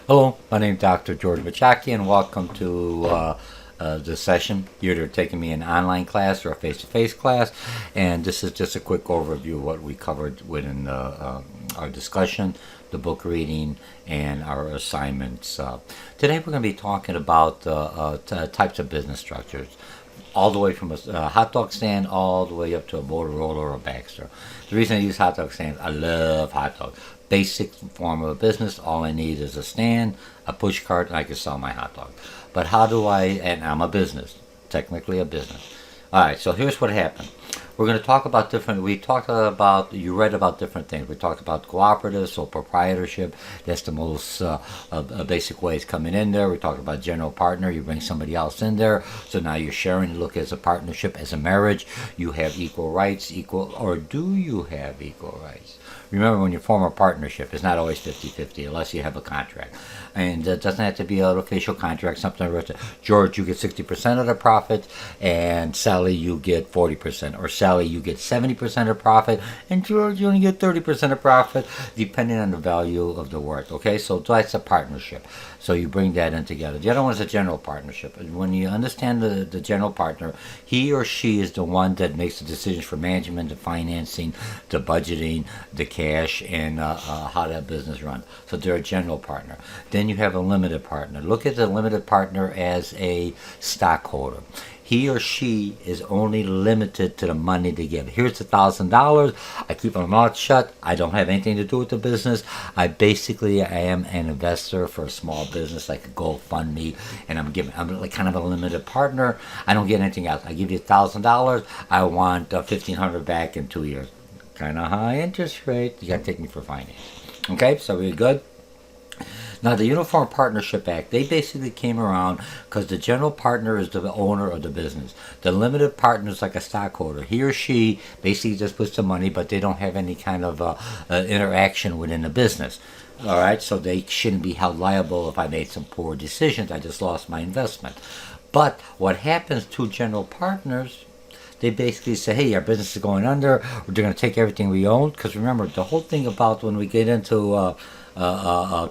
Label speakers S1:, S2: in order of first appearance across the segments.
S1: Hello, my name is Dr. George Mochocki, and welcome to the session. You're either taking me an online class or a face-to-face class, and this is just a quick overview of what we covered within our discussion, the book reading, and our assignments. Today we're going to be talking about types of business structures, all the way from a hot dog stand all the way up to a Motorola or a Baxter. The reason I use hot dog stands, I love hot dogs. Basic form of a business, all I need is a stand, a push cart, and I can sell my hot dog. But how do I, and I'm a business, technically a business. Alright, so here's what happened. We're going to talk about you read about different things. We talked about cooperatives, sole proprietorship. That's the most basic way it's coming in there. We talked about general partner. You bring somebody else in there. So now you're sharing. Look as a partnership, as a marriage. You have equal rights, or do you have equal rights? Remember, when you form a partnership, it's not always 50-50 unless you have a contract. And it doesn't have to be an official contract, something like George, you get 60% of the profit, and Sally, you get 40%. Or Sally, you get 70% of profit, and George, you only get 30% of profit, depending on the value of the work. Okay, so that's a partnership. So you bring that in together. The other one is a general partnership. When you understand the general partner, he or she is the one that makes the decisions for management, the financing, the budgeting, the cash, and how that business runs. So they're a general partner. Then you have a limited partner. Look at the limited partner as a stockholder. He or she is only limited to the money they give. Here's $1,000. I keep my mouth shut. I don't have anything to do with the business. I am an investor for a small business like a GoFundMe, and I'm like kind of a limited partner. I don't get anything else. I give you $1,000. I want $1,500 back in 2 years. Kind of high interest rate. You got to take me for finance. Okay, so we're good. Now, the Uniform Partnership Act, they basically came around because the general partner is the owner of the business. The limited partner is like a stockholder. He or she basically just puts the money, but they don't have any kind of interaction within the business. All right, so they shouldn't be held liable if I made some poor decisions. I just lost my investment. But what happens to general partners, they basically say, hey, our business is going under. They're going to take everything we own. Because remember, the whole thing about when we get into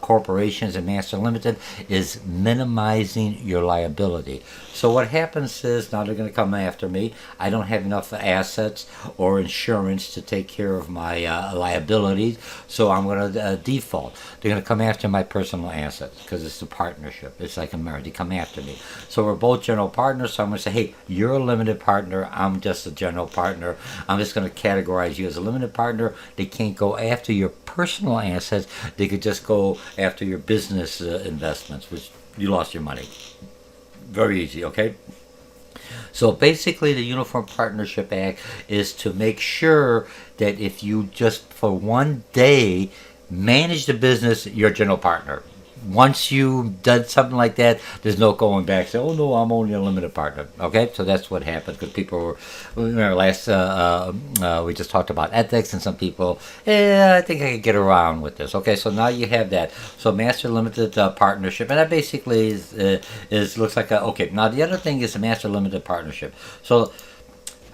S1: corporations and master limited is minimizing your liability. So what happens is now they're going to come after me. I don't have enough assets or insurance to take care of my liabilities, so I'm going to default. They're going to come after my personal assets because it's a partnership. It's like a marriage. They come after me. So we're both general partners, so I'm going to say, hey, you're a limited partner. I'm just a general partner. I'm just going to categorize you as a limited partner. They can't go after your personal assets. They could just go after your business investments, which you lost your money. Very easy, okay? So basically, the Uniform Partnership Act is to make sure that if you just for one day manage the business, you're a general partner. Once you done something like that, there's no going back. Say, oh no, I'm only a limited partner. Okay, so that's what happened because people were. Remember last we just talked about ethics, and some people, I think I could get around with this. Okay, so now you have that. So master limited partnership, and that basically is looks like a okay. Now the other thing is a master limited partnership. So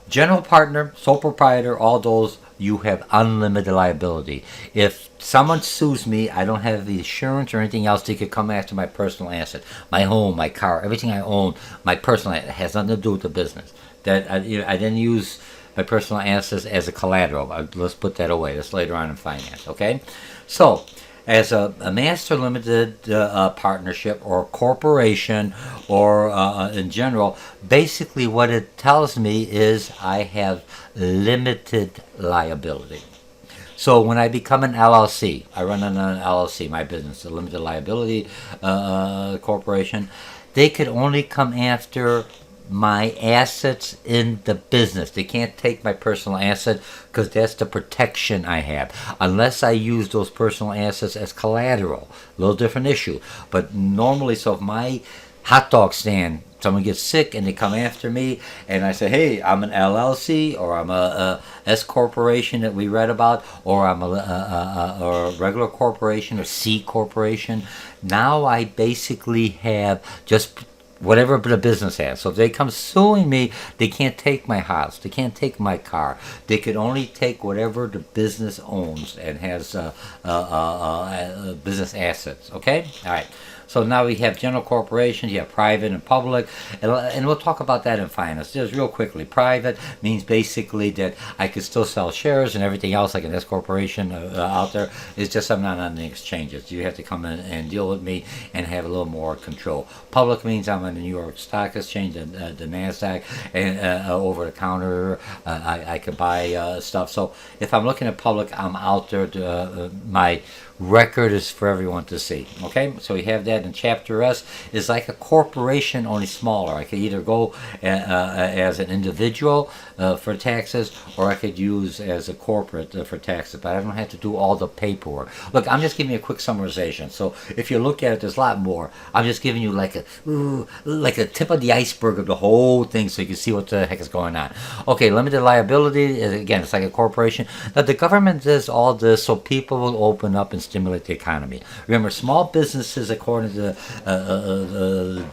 S1: general partner, sole proprietor, all those, you have unlimited liability. If someone sues me, I don't have the insurance or anything else. They could come after my personal asset, my home, my car, everything I own, my personal asset. It has nothing to do with the business. That I didn't use my personal assets as a collateral. Let's put that away. That's later on in finance, okay? So, as a master limited partnership or corporation or in general, basically what it tells me is I have limited liability. So when I become an LLC, I run on an LLC, my business, a limited liability corporation, they could only come after my assets in the business. They can't take my personal asset because that's the protection I have. Unless I use those personal assets as collateral. A little different issue. But normally, so if my hot dog stand, someone gets sick and they come after me and I say, hey, I'm an LLC or I'm a S corporation that we read about, or I'm or a regular corporation or C corporation. Now I basically have just whatever the business has. So if they come suing me, they can't take my house, they can't take my car. They could only take whatever the business owns and has business assets. Okay, all right. So now we have general corporations, you have private and public, and we'll talk about that in finance. Just real quickly, private means basically that I could still sell shares and everything else like an S corporation out there. It's just I'm not on the exchanges. You have to come in and deal with me and have a little more control. Public means I'm on the New York Stock Exchange, the NASDAQ, and over the counter. I could buy stuff. So if I'm looking at public, I'm out there. My record is for everyone to see. Okay, so we have that in Chapter S. Is like a corporation, only smaller. I could either go as an individual for taxes, or I could use as a corporate for taxes, but I don't have to do all the paperwork. Look, I'm just giving you a quick summarization. So if you look at it, there's a lot more. I'm just giving you like a tip of the iceberg of the whole thing, so you can see what the heck is going on. Okay, limited liability, again, it's like a corporation. Now the government does all this so people will open up and stimulate the economy. Remember, small businesses, according to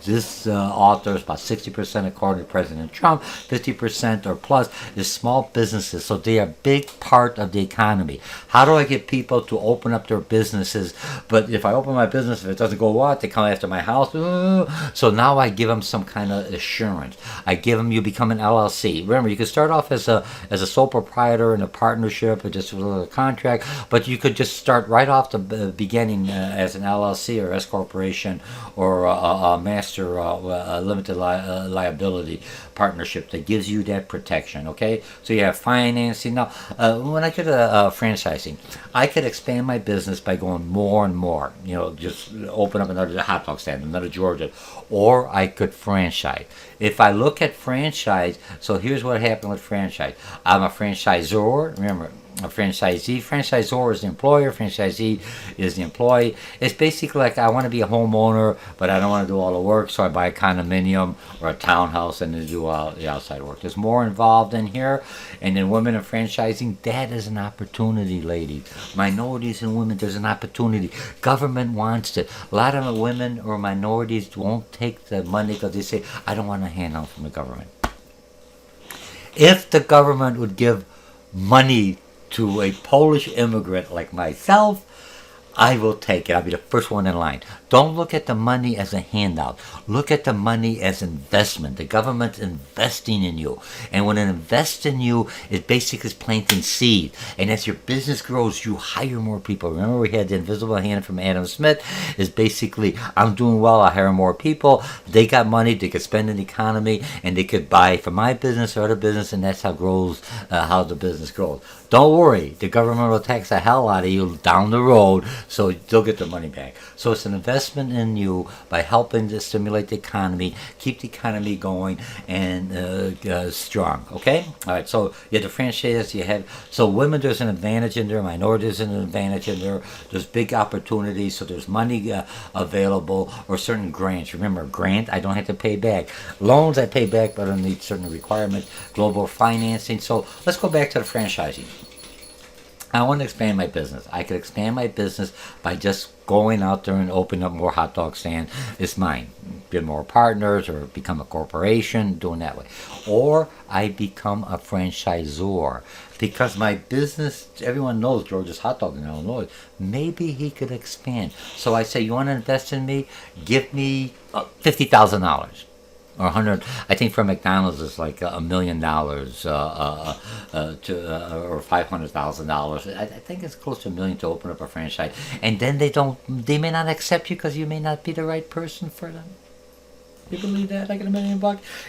S1: this author, is about 60%, according to President Trump. 50% or plus is small businesses, so they are a big part of the economy. How do I get people to open up their businesses? But if I open my business, if it doesn't go what, they come after my house. So now I give them some kind of assurance. I give them, you become an LLC. Remember, you could start off as a sole proprietor in a partnership or just with a contract, but you could just start right off the beginning as an LLC or S corporation or a master limited liability partnership that gives you that protection. Okay, so you have financing. Now when I get franchising, I could expand my business by going more and more, just open up another hot dog stand, another Georgia, or I could franchise. If I look at franchise, so here's what happened with franchise. I'm a franchisor. Remember, a franchisee. Franchisor is the employer. Franchisee is the employee. It's basically like I want to be a homeowner, but I don't want to do all the work, so I buy a condominium or a townhouse and then do all the outside work. There's more involved in here. And then women in franchising, that is an opportunity, ladies. Minorities and women, there's an opportunity. Government wants it. A lot of women or minorities won't take the money because they say, I don't want a handout from the government. If the government would give money to a Polish immigrant like myself, I will take it. I'll be the first one in line. Don't look at the money as a handout. Look at the money as investment. The government's investing in you. And when it invests in you, it basically is planting seed. And as your business grows, you hire more people. Remember, we had the invisible hand from Adam Smith. Is basically, I'm doing well, I hire more people. They got money, they could spend in the economy, and they could buy for my business or other business, and that's how how the business grows. Don't worry, the government will tax the hell out of you down the road, so they'll get their money back. So it's an investment in you by helping to stimulate the economy, keep the economy going and strong. Okay? All right, so you have the franchise, so women, there's an advantage in there, minorities, there's an advantage in there, there's big opportunities, so there's money available, or certain grants. Remember, grant, I don't have to pay back. Loans, I pay back, but I need certain requirements, global financing. So let's go back to the franchising. I want to expand my business. I could expand my business by just going out there and opening up more hot dog stands. It's mine. Get more partners or become a corporation, doing that way. Or I become a franchisor. Because my business, everyone knows George's Hot Dog in Illinois. Maybe he could expand. So I say, you want to invest in me? Give me $50,000. Or 100. I think for McDonald's it's like $1 million or $500,000. I think it's close to $1 million to open up a franchise, and then they may not accept you because you may not be the right person for them. You believe that? I get $1 million,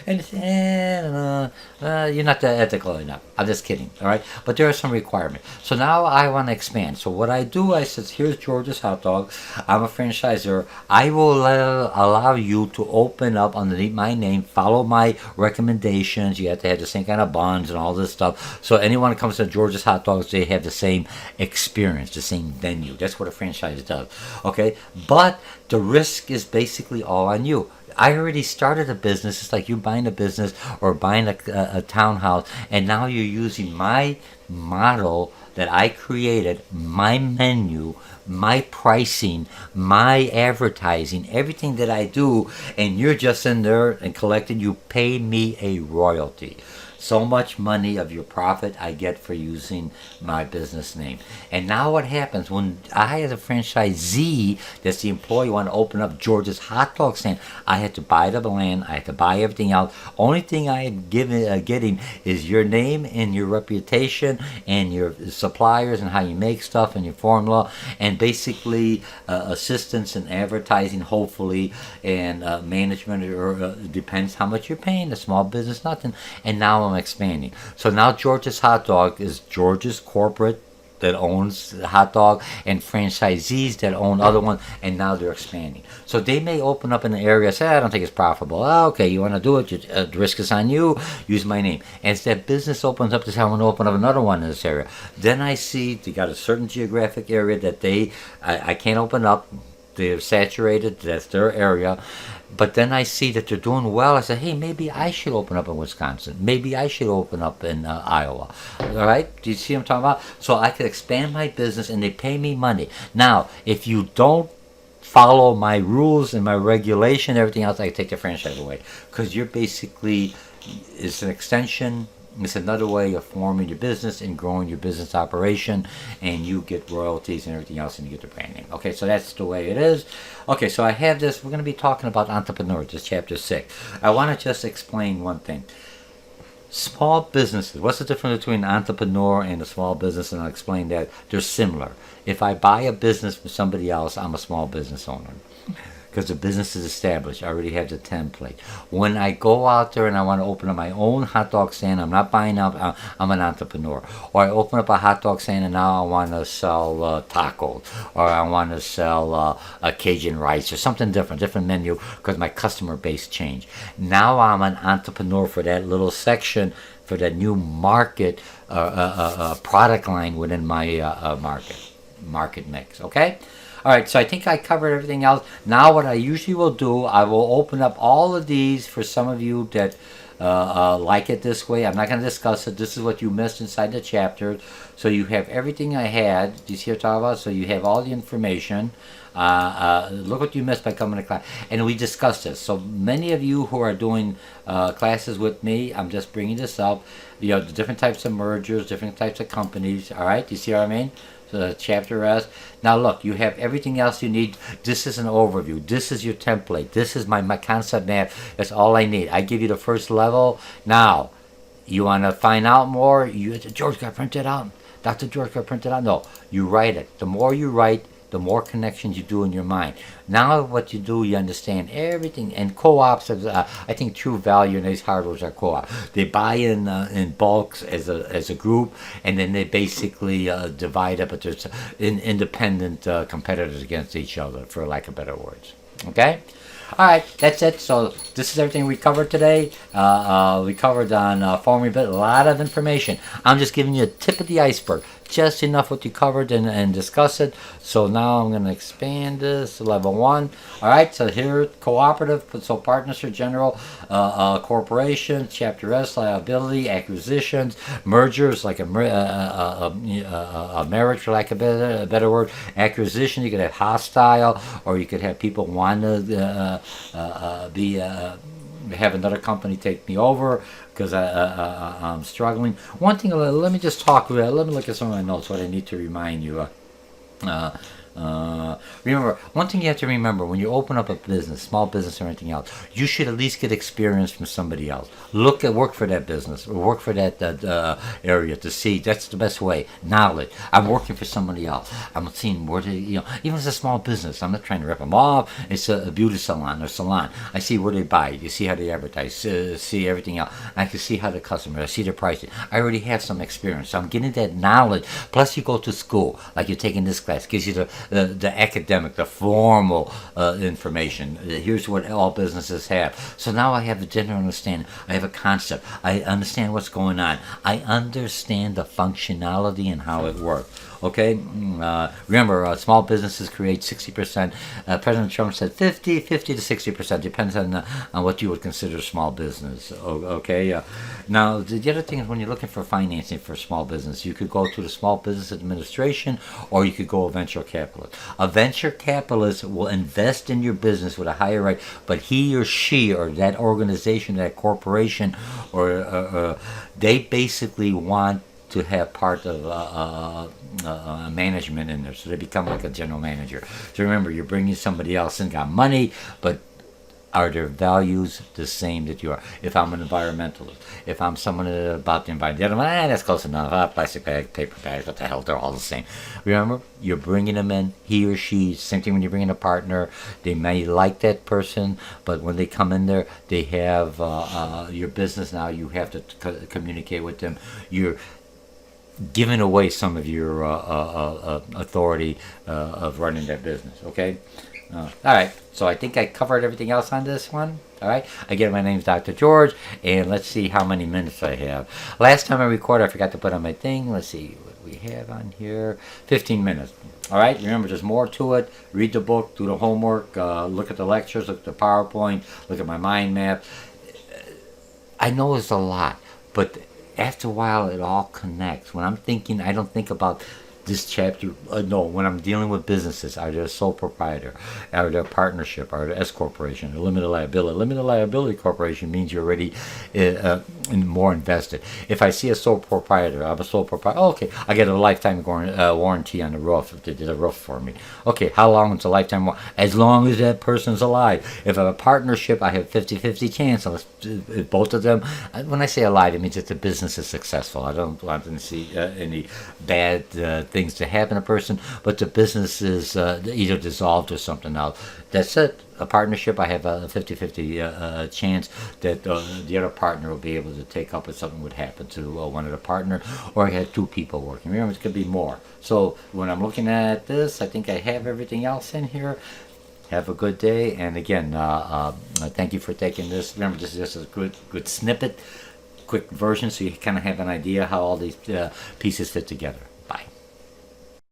S1: and it's, you're not that ethical enough. I'm just kidding, all right? But there are some requirements. So now I want to expand. So what I do, I said, here's George's Hot Dog. I'm a franchisor. I will allow you to open up underneath my name, follow my recommendations. You have to have the same kind of bonds and all this stuff. So anyone that comes to George's Hot Dogs, they have the same experience, the same venue. That's what a franchise does, okay? But the risk is basically all on you. I already started a business. It's like you buying a business or buying a townhouse, and now you're using my model that I created, my menu, my pricing, my advertising, everything that I do, and you're just in there and collecting, you pay me a royalty. So much money of your profit I get for using my business name. And now what happens when I, as a franchisee, that's the employee, want to open up George's hot dog stand, I had to buy the land, I had to buy everything else. Only thing I am getting is your name and your reputation and your suppliers and how you make stuff and your formula, and basically assistance in advertising, hopefully, and management, or depends how much you're paying. A small business, nothing. And now I'm expanding. So now George's Hot Dog is George's corporate that owns hot dog, and franchisees that own other ones, and now they're expanding. So they may open up in an area, say, I don't think it's profitable. Oh, okay, you want to do it, the risk is on you, use my name. As that business opens up, to say, I want to open up another one in this area. Then I see they got a certain geographic area that I can't open up. They're saturated, that's their area. But then I see that they're doing well. I say, hey, maybe I should open up in Wisconsin. Maybe I should open up in Iowa. All right? Do you see what I'm talking about? So I could expand my business, and they pay me money. Now, if you don't follow my rules and my regulation, everything else, I take the franchise away. Because you're basically, it's an extension. It's another way of forming your business and growing your business operation, and you get royalties and everything else, and you get the brand name. Okay, so that's the way it is. Okay, so I have this. We're going to be talking about entrepreneurs, this chapter 6. I want to just explain one thing. Small businesses. What's the difference between an entrepreneur and a small business? And I'll explain that. They're similar. If I buy a business from somebody else, I'm a small business owner, because the business is established. I already have the template. When I go out there and I want to open up my own hot dog stand, I'm not buying out, I'm an entrepreneur. Or I open up a hot dog stand and now I want to sell tacos, or I want to sell Cajun rice, or something different menu, because my customer base changed. Now I'm an entrepreneur for that little section, for that new market, product line within my market mix. Okay? All right, so I think I covered everything else. Now what I usually will do, I will open up all of these for some of you that like it this way. I'm not going to discuss it. This is what you missed inside the chapter. So you have everything I had. Do you see what I'm talking about? So you have all the information. Look what you missed by coming to class. And we discussed this. So many of you who are doing classes with me, I'm just bringing this up. You know, the different types of mergers, different types of companies. All right, do you see what I mean? So chapter S. Now look, you have everything else you need. This is an overview. This is your template. This is my concept map. That's all I need. I give you the first level. Now, you want to find out more? George, got printed out. Dr. George got printed out. No, you write it. The more you write, the more connections you do in your mind. Now what you do, you understand everything. And co-ops, I think true value in these hardwares are co-op. They buy in bulks as a group, and then they basically divide up into independent competitors against each other, for lack of better words. Okay? All right, that's it. So this is everything we covered today. We covered on forming a lot of information. I'm just giving you a tip of the iceberg, just enough what you covered and discuss it. So now I'm going to expand this to level 1. All right, so here, cooperative, so partnership, general, corporation, chapter S, liability, acquisitions, mergers, like a marriage, for lack of a better word, acquisition. You could have hostile, or you could have people want to have another company take me over because I'm struggling. One thing, let me just talk. Let me look at some of my notes. What I need to remind you. Remember, one thing you have to remember when you open up a business, small business or anything else, you should at least get experience from somebody else. Work for that business, or work for that area to see. That's the best way. Knowledge. I'm working for somebody else. I'm seeing where they, even if it's a small business, I'm not trying to rip them off. It's a beauty salon or salon. I see where they buy. You see how they advertise. See everything else. I can see how the customer. I see their pricing. I already have some experience, so I'm getting that knowledge. Plus, you go to school, like you're taking this class, gives you the academic, the formal information. Here's what all businesses have. So now I have a general understanding. I have a concept. I understand what's going on. I understand the functionality and how it works. Okay, remember, small businesses create 60%. President Trump said 50 to 60%, depends on what you would consider small business. Okay, now the other thing is when you're looking for financing for small business, you could go to the Small Business Administration, or you could go a venture capitalist. A venture capitalist will invest in your business with a higher rate, but he or she or that organization, that corporation, or they basically want to have part of management in there, so they become like a general manager. So remember, you're bringing somebody else in, got money, but are their values the same that you are? If I'm an environmentalist, if I'm someone about the environment, the other one, that's close enough. Plastic bag, paper bags, what the hell? They're all the same. Remember, you're bringing them in, he or she. Same thing when you bring in a partner. They may like that person, but when they come in there, they have your business now. You have to communicate with them. You're giving away some of your authority of running that business. Okay. All right. So I think I covered everything else on this one. All right. Again, my name's Dr. George, and let's see how many minutes I have. Last time I recorded, I forgot to put on my thing. Let's see what we have on here. 15 minutes. All right. Remember, there's more to it. Read the book, do the homework, look at the lectures, look at the PowerPoint, look at my mind map. I know it's a lot, but after a while, it all connects. When I'm thinking, I don't think about this chapter. No, when I'm dealing with businesses, are they a sole proprietor? Are they a partnership? Are they an S corporation? A limited liability? Limited liability corporation means you're already more invested. If I see a sole proprietor, I'm a sole proprietor. Oh, okay, I get a lifetime warranty on the roof if they did a roof for me. Okay, how long is a lifetime warranty? As long as that person's alive. If I have a partnership, I have 50-50 chance. If both of them, when I say alive, it means that the business is successful. I don't want to see any bad things to happen to a person, but the business is either dissolved or something else. That's it. A partnership, I have a 50-50 chance that the other partner will be able to take up if something would happen to one of the partner, or I had two people working. Remember, it could be more. So when I'm looking at this, I think I have everything else in here. Have a good day, and again, thank you for taking this. Remember, this is just a good snippet, quick version, so you kind of have an idea how all these pieces fit together.